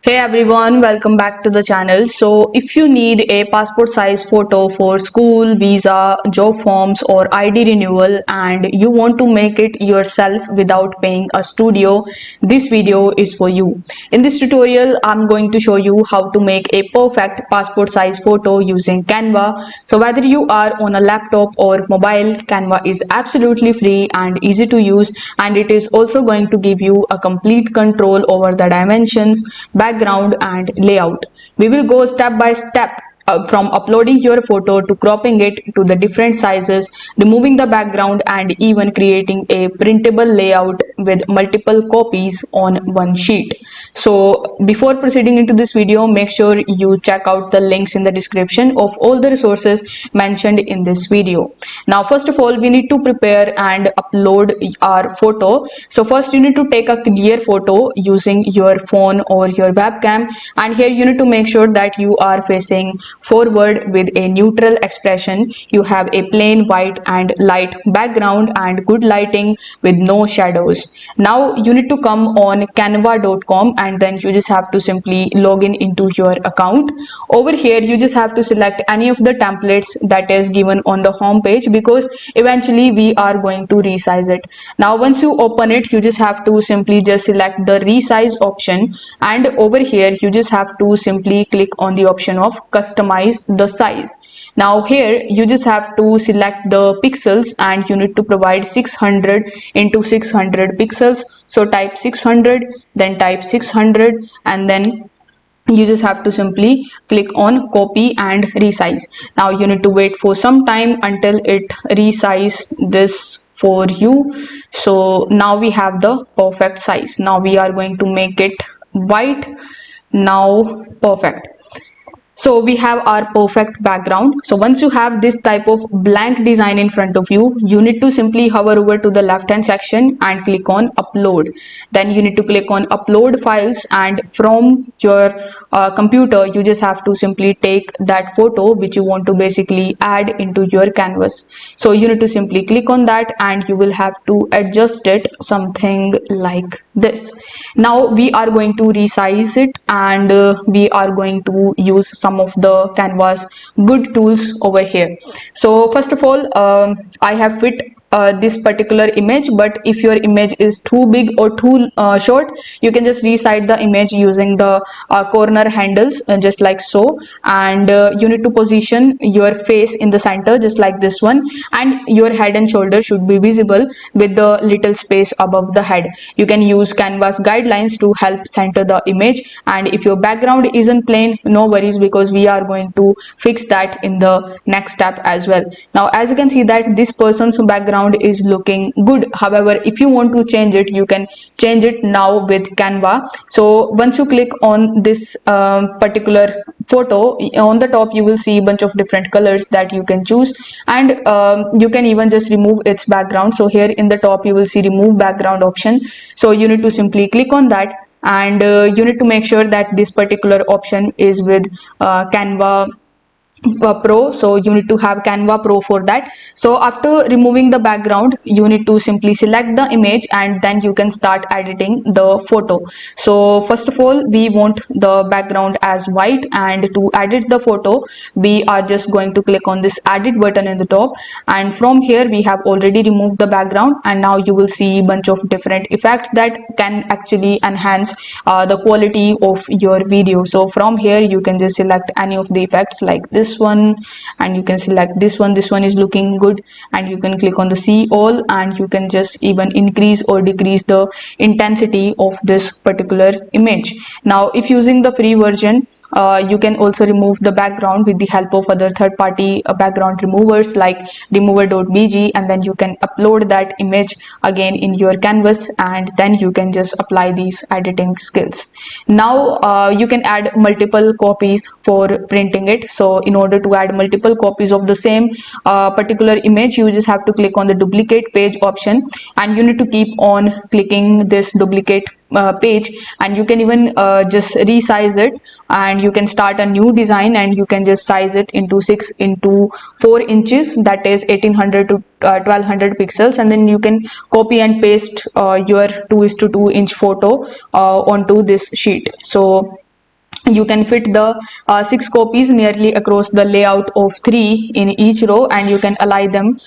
Hey everyone, welcome back to the channel. So if you need a passport size photo for school, visa, job forms or ID renewal and you want to make it yourself without paying a studio, this video is for you. In this tutorial, I'm going to show you how to make a perfect passport size photo using Canva. So whether you are on a laptop or mobile, Canva is absolutely free and easy to use, and it is also going to give you a complete control over the dimensions, background and layout. We will go step by step from uploading your photo to cropping it to the different sizes, removing the background and even creating a printable layout with multiple copies on one sheet. So before proceeding into this video, make sure you check out the links in the description of all the resources mentioned in this video. Now first of all, we need to prepare and upload our photo. So first you need to take a clear photo using your phone or your webcam, and here you need to make sure that you are facing forward with a neutral expression. You have a plain white and light background and good lighting with no shadows. Now you need to come on canva.com and then you just have to simply log in into your account. Over here you just have to select any of the templates that is given on the home page, because eventually we are going to resize it. Now once you open it, you just have to simply just select the resize option, and over here you just have to simply click on the option of customize the size. Now here you just have to select the pixels and you need to provide 600 into 600 pixels. So type 600, then type 600, and then you just have to simply click on copy and resize. Now you need to wait for some time until it resize this for you. So now we have the perfect size. Now we are going to make it white. Now perfect. So we have our perfect background. So once you have this type of blank design in front of you, you need to simply hover over to the left hand section and click on upload. Then you need to click on upload files, and from your computer you just have to simply take that photo which you want to basically add into your canvas. So you need to simply click on that and you will have to adjust it something like this. Now we are going to resize it, and we are going to use some of the Canva's good tools over here. So first of all, I have fit this particular image, but if your image is too big or too short, you can just resize the image using the corner handles, just like so, and you need to position your face in the center just like this one, and your head and shoulder should be visible with the little space above the head. You can use Canva's guidelines to help center the image, and if your background isn't plain, no worries, because we are going to fix that in the next step as well. Now as you can see that this person's background is looking good. However, if you want to change it, you can change it now with Canva. So once you click on this particular photo, on the top you will see a bunch of different colors that you can choose, and you can even just remove its background. So here in the top you will see remove background option. So you need to simply click on that, and you need to make sure that this particular option is with Canva Pro. So you need to have Canva Pro for that. So after removing the background, you need to simply select the image and then you can start editing the photo. So first of all, we want the background as white, and to edit the photo we are just going to click on this edit button in the top, and from here we have already removed the background, and now you will see a bunch of different effects that can actually enhance the quality of your video. So from here you can just select any of the effects like this one, and you can select this one. This one is looking good, and you can click on the see all, and you can just even increase or decrease the intensity of this particular image. Now if using the free version, you can also remove the background with the help of other third-party background removers like remover.bg, and then you can upload that image again in your canvas, and then you can just apply these editing skills. Now you can add multiple copies for printing it. So in order to add multiple copies of the same particular image, you just have to click on the duplicate page option, and you need to keep on clicking this duplicate page, and you can even just resize it, and you can start a new design, and you can just size it into 6 into 4 inches, that is 1800 to 1200 pixels, and then you can copy and paste your 2:2 inch photo onto this sheet. So you can fit the 6 copies nearly across the layout of 3 in each row, and you can align them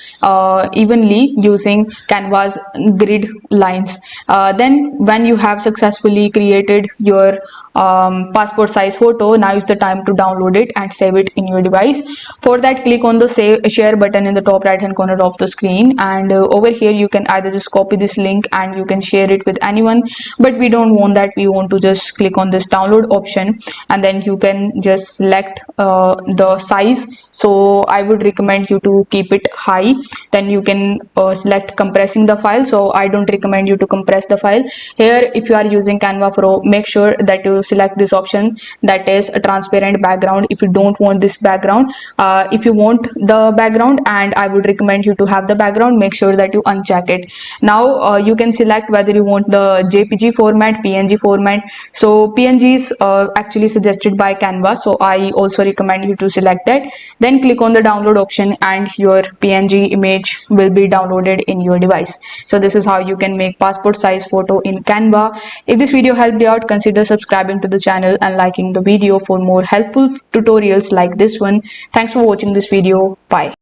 evenly using Canva's grid lines. Then when you have successfully created your passport size photo, now is the time to download it and save it in your device. For that, click on the share button in the top right hand corner of the screen, and over here you can either just copy this link and you can share it with anyone, but we don't want that. We want to just click on this download option, and then you can just select the size. So I would recommend you to keep it high. Then you can select compressing the file. So I don't recommend you to compress the file here. If you are using Canva Pro, make sure that you select this option, that is a transparent background, if you don't want this background. If you want the background, and I would recommend you to have the background, make sure that you uncheck it. Now you can select whether you want the JPG format, PNG format. So PNG is actually suggested by Canva, so I also recommend you to select that. Then click on the download option and your PNG image will be downloaded in your device. So this is how you can make passport size photo in Canva. If this video helped you out, consider subscribing to the channel and liking the video for more helpful tutorials like this one. Thanks for watching this video. Bye.